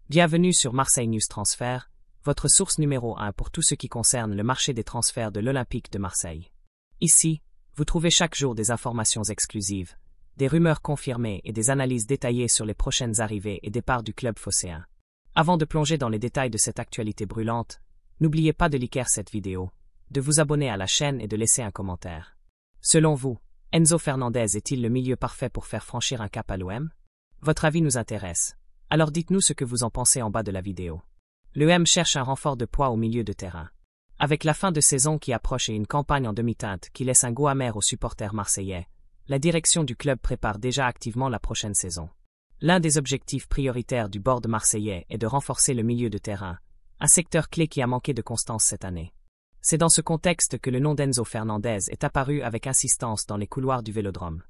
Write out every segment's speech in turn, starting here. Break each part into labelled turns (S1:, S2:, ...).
S1: Bienvenue sur Marseille News Transfert, votre source numéro 1 pour tout ce qui concerne le marché des transferts de l'Olympique de Marseille. Ici, vous trouvez chaque jour des informations exclusives, des rumeurs confirmées et des analyses détaillées sur les prochaines arrivées et départs du club phocéen. Avant de plonger dans les détails de cette actualité brûlante, n'oubliez pas de liker cette vidéo, de vous abonner à la chaîne et de laisser un commentaire. Selon vous, Enzo Fernandez est-il le milieu parfait pour faire franchir un cap à l'OM? Votre avis nous intéresse. Alors dites-nous ce que vous en pensez en bas de la vidéo. L'OM cherche un renfort de poids au milieu de terrain. Avec la fin de saison qui approche et une campagne en demi-teinte qui laisse un goût amer aux supporters marseillais, la direction du club prépare déjà activement la prochaine saison. L'un des objectifs prioritaires du board marseillais est de renforcer le milieu de terrain, un secteur clé qui a manqué de constance cette année. C'est dans ce contexte que le nom d'Enzo Fernandez est apparu avec insistance dans les couloirs du Vélodrome.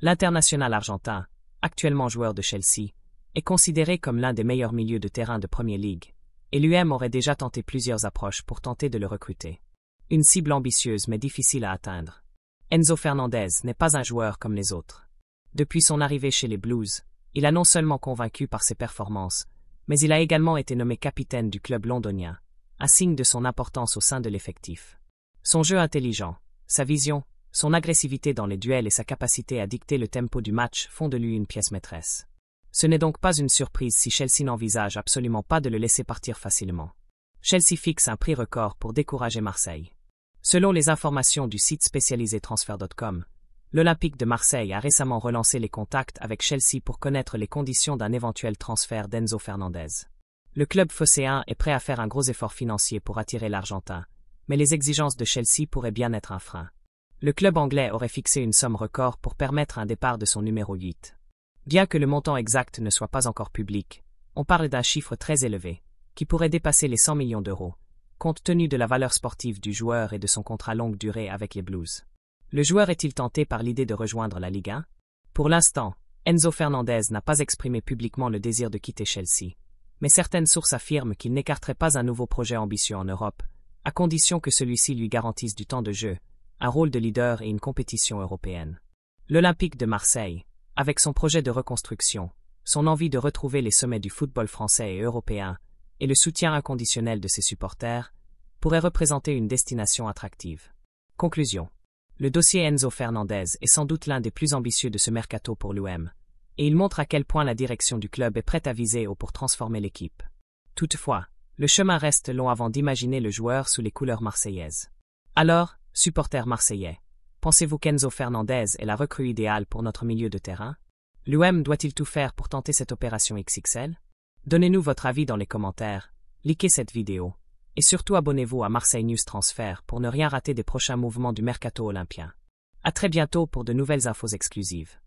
S1: L'international argentin, actuellement joueur de Chelsea, est considéré comme l'un des meilleurs milieux de terrain de Premier League, et l'UM aurait déjà tenté plusieurs approches pour tenter de le recruter. Une cible ambitieuse mais difficile à atteindre. Enzo Fernandez n'est pas un joueur comme les autres. Depuis son arrivée chez les Blues, il a non seulement convaincu par ses performances, mais il a également été nommé capitaine du club londonien, un signe de son importance au sein de l'effectif. Son jeu intelligent, sa vision, son agressivité dans les duels et sa capacité à dicter le tempo du match font de lui une pièce maîtresse. Ce n'est donc pas une surprise si Chelsea n'envisage absolument pas de le laisser partir facilement. Chelsea fixe un prix record pour décourager Marseille. Selon les informations du site spécialisé transfer.com, l'Olympique de Marseille a récemment relancé les contacts avec Chelsea pour connaître les conditions d'un éventuel transfert d'Enzo Fernandez. Le club phocéen est prêt à faire un gros effort financier pour attirer l'Argentin, mais les exigences de Chelsea pourraient bien être un frein. Le club anglais aurait fixé une somme record pour permettre un départ de son numéro 8. Bien que le montant exact ne soit pas encore public, on parle d'un chiffre très élevé, qui pourrait dépasser les 100 millions d'euros, compte tenu de la valeur sportive du joueur et de son contrat longue durée avec les Blues. Le joueur est-il tenté par l'idée de rejoindre la Ligue 1? Pour l'instant, Enzo Fernandez n'a pas exprimé publiquement le désir de quitter Chelsea, mais certaines sources affirment qu'il n'écarterait pas un nouveau projet ambitieux en Europe, à condition que celui-ci lui garantisse du temps de jeu, un rôle de leader et une compétition européenne. L'Olympique de Marseille, avec son projet de reconstruction, son envie de retrouver les sommets du football français et européen, et le soutien inconditionnel de ses supporters, pourrait représenter une destination attractive. Conclusion. Le dossier Enzo Fernandez est sans doute l'un des plus ambitieux de ce mercato pour l'OM, et il montre à quel point la direction du club est prête à viser haut pour transformer l'équipe. Toutefois, le chemin reste long avant d'imaginer le joueur sous les couleurs marseillaises. Alors, supporters marseillais, pensez-vous qu'Enzo Fernandez est la recrue idéale pour notre milieu de terrain? L'OM doit-il tout faire pour tenter cette opération XXL? Donnez-nous votre avis dans les commentaires, likez cette vidéo, et surtout abonnez-vous à Marseille News Transfert pour ne rien rater des prochains mouvements du mercato olympien. À très bientôt pour de nouvelles infos exclusives.